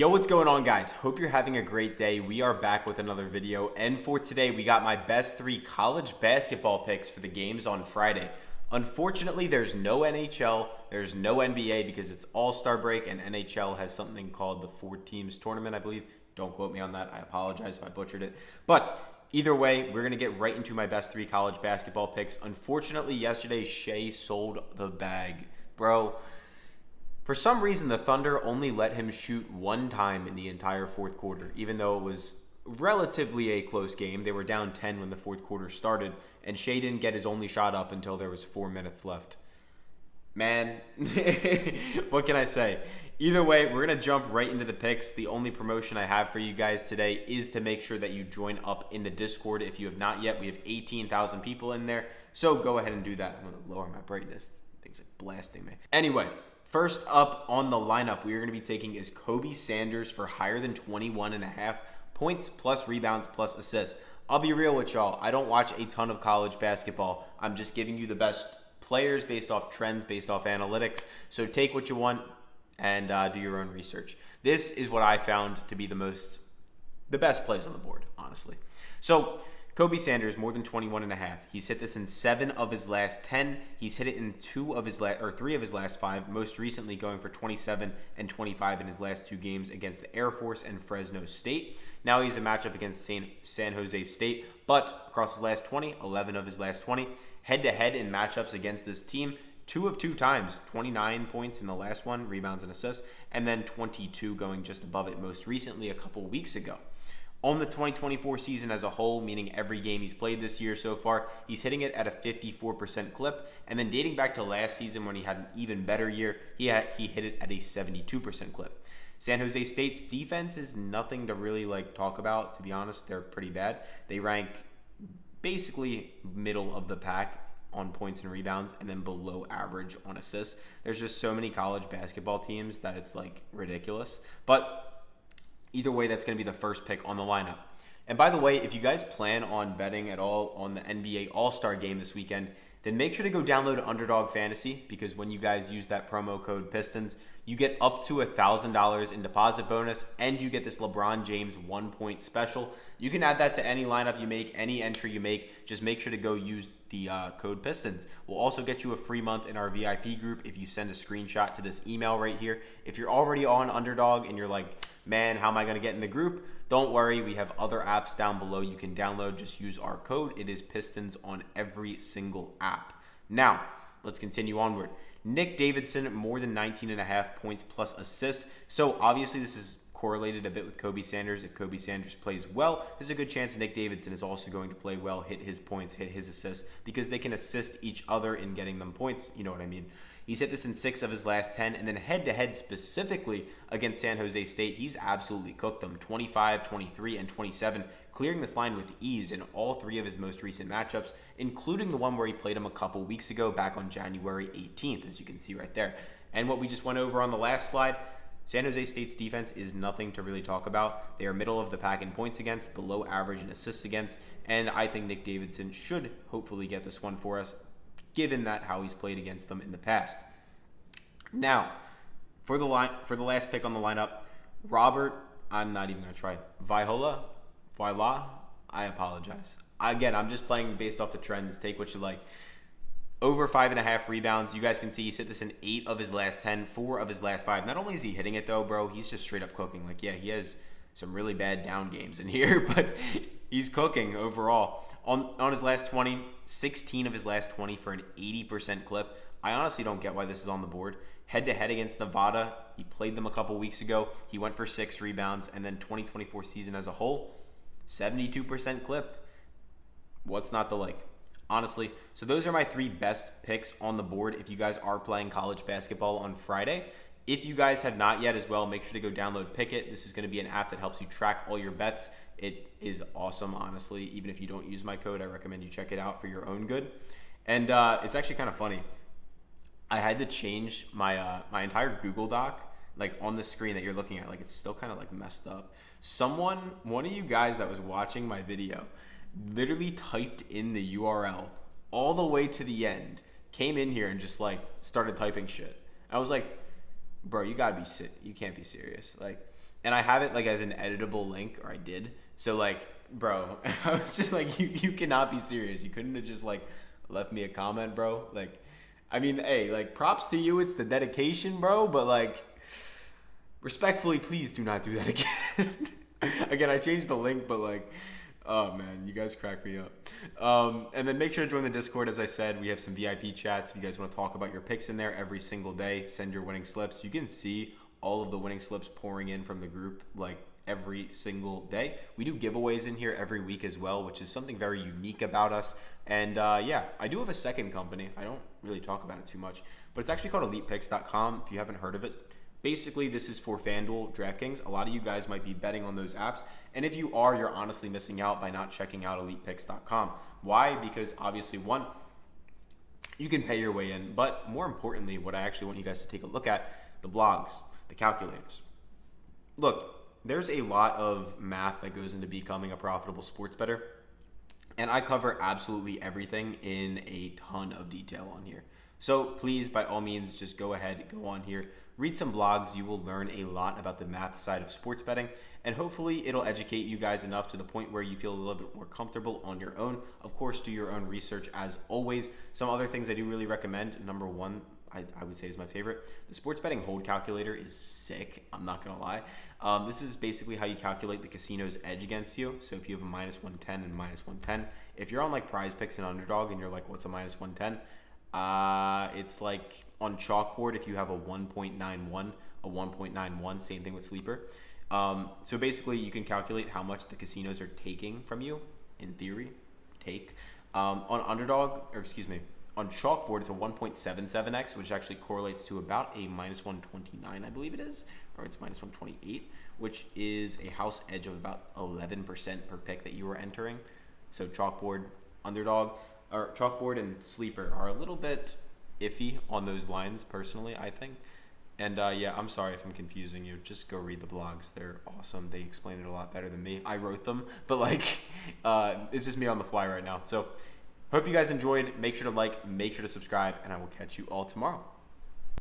Yo, what's going on, guys? Hope you're having a great day. We are back with another video, and for today we got my best 3 college basketball picks for the games on Friday. Unfortunately, there's no NHL, there's no NBA because it's All-Star break, and NHL has something called the 4 teams tournament, I believe. Don't quote me on that. I apologize if I butchered it. But either way, we're going to get right into my best 3 college basketball picks. Unfortunately, yesterday, Shea sold the bag. Bro, for some reason, the Thunder only let him shoot 1 time in the entire fourth quarter, even though it was relatively a close game. They were down 10 when the fourth quarter started, and Shea didn't get his only shot up until there was 4 minutes left. Man, what can I say? Either way, we're going to jump right into the picks. The only promotion I have for you guys today is to make sure that you join up in the Discord. If you have not yet, we have 18,000 people in there, so go ahead and do that. I'm going to lower my brightness. This thing's like blasting me. Anyway, first up on the lineup we are going to be taking is Kobe Sanders for higher than 21.5 points plus rebounds plus assists. I'll be real with y'all. I don't watch a ton of college basketball. I'm just giving you the best players based off trends, based off analytics. So take what you want and do your own research. This is what I found to be the best plays on the board, honestly. So Kobe Sanders, more than 21.5. He's hit this in 7 of his last 10. He's hit it in 3 of his last 5, most recently going for 27 and 25 in his last 2 games against the Air Force and Fresno State. Now he's a matchup against San Jose State, but across his last 20, 11 of his last 20, head-to-head in matchups against this team, 2 of 2 times, 29 points in the last one, rebounds and assists, and then 22 going just above it most recently a couple weeks ago. On the 2024 season as a whole, meaning every game he's played this year so far, he's hitting it at a 54% clip. And then dating back to last season when he had an even better year, he hit it at a 72% clip. San Jose State's defense is nothing to really talk about, to be honest. They're pretty bad. They rank basically middle of the pack on points and rebounds, and then below average on assists. There's just so many college basketball teams that it's ridiculous. But either way, that's going to be the first pick on the lineup. And by the way, if you guys plan on betting at all on the NBA All-Star game this weekend, then make sure to go download Underdog Fantasy, because when you guys use that promo code PISTONS, you get up to $1,000 in deposit bonus, and you get this LeBron James 1-point special. You can add that to any lineup you make, any entry you make. Just make sure to go use the code PISTONS. We'll also get you a free month in our VIP group if you send a screenshot to this email right here. If you're already on Underdog and you're like, man, how am I going to get in the group? Don't worry, we have other apps down below you can download. Just use our code. It is PISTONS on every single app. Now, let's continue onward. Nick Davidson, more than 19.5 points plus assists. So obviously this is correlated a bit with Kobe Sanders. If Kobe Sanders plays well, there's a good chance Nick Davidson is also going to play well, hit his points, hit his assists, because they can assist each other in getting them points. You know what I mean? He's hit this in 6 of his last 10, and then head-to-head specifically against San Jose State, he's absolutely cooked them. 25, 23, and 27, clearing this line with ease in all 3 of his most recent matchups, including the one where he played him a couple weeks ago back on January 18th, as you can see right there. And what we just went over on the last slide, San Jose State's defense is nothing to really talk about. They are middle of the pack in points against, below average in assists against, and I think Nick Davidson should hopefully get this one for us, given that how he's played against them in the past. Now, for the last pick on the lineup, Robert, I'm not even going to try, Viola, I apologize. Again, I'm just playing based off the trends. Take what you like. Over 5.5 rebounds. You guys can see he's hit this in 8 of his last 10, 4 of his last 5. Not only is he hitting it though, bro, he's just straight up cooking. Yeah, he has some really bad down games in here, but he's cooking overall. On his last 20, 16 of his last 20 for an 80% clip. I honestly don't get why this is on the board. Head-to-head against Nevada, he played them a couple weeks ago. He went for 6 rebounds, and then 2024 season as a whole, 72% clip. What's not to like? Honestly, so those are my 3 best picks on the board if you guys are playing college basketball on Friday. If you guys have not yet as well, make sure to go download Pikkit. This is going to be an app that helps you track all your bets. It is awesome, honestly. Even if you don't use my code, I recommend you check it out for your own good. And it's actually kind of funny. I had to change my my entire Google Doc, on the screen that you're looking at. It's still kind of messed up. One of you guys that was watching my video literally typed in the URL all the way to the end, came in here and just started typing shit. I was like, bro, you gotta be sick. You can't be serious. and I have it like as an editable link, or I did. So like, bro, I was just like, you cannot be serious. You couldn't have just like left me a comment, bro. Like, I mean, hey, like props to you. It's the dedication, bro. But like, respectfully, please do not do that again. Again, I changed the link, but like, oh man, you guys crack me up. And then make sure to join the Discord. As I said, we have some VIP chats. If you guys want to talk about your picks in there every single day, send your winning slips. You can see all of the winning slips pouring in from the group like every single day. We do giveaways in here every week as well, which is something very unique about us. And yeah, I do have a second company. I don't really talk about it too much, but it's actually called ElitePicks.com if you haven't heard of it. Basically, this is for Fanduel, Draftkings. A lot of you guys might be betting on those apps. And if you are, you're honestly missing out by not checking out ElitePicks.com. Why? Because obviously, one, you can pay your way in. But more importantly, what I actually want you guys to take a look at, the blogs, the calculators. Look, there's a lot of math that goes into becoming a profitable sports bettor. And I cover absolutely everything in a ton of detail on here. So please, by all means, just go ahead, go on here, read some blogs. You will learn a lot about the math side of sports betting, and hopefully it'll educate you guys enough to the point where you feel a little bit more comfortable on your own. Of course, do your own research as always. Some other things I do really recommend. Number one, I would say is my favorite. The sports betting hold calculator is sick. I'm not going to lie. This is basically how you calculate the casino's edge against you. So if you have a minus 110 and minus 110, if you're on like PrizePicks and Underdog and you're like, what's a minus 110? It's like on chalkboard if you have a 1.91, a 1.91, same thing with sleeper. So basically you can calculate how much the casinos are taking from you, in theory, on underdog, or excuse me, on chalkboard, it's a 1.77x, which actually correlates to about a minus 129, I believe it is, or it's minus 128, which is a house edge of about 11% per pick that you are entering. So chalkboard, underdog, or chalkboard and sleeper are a little bit iffy on those lines, personally, I think. And yeah, I'm sorry if I'm confusing you. Just go read the blogs. They're awesome. They explain it a lot better than me. I wrote them, but like, it's just me on the fly right now. So hope you guys enjoyed. Make sure to like, make sure to subscribe, and I will catch you all tomorrow.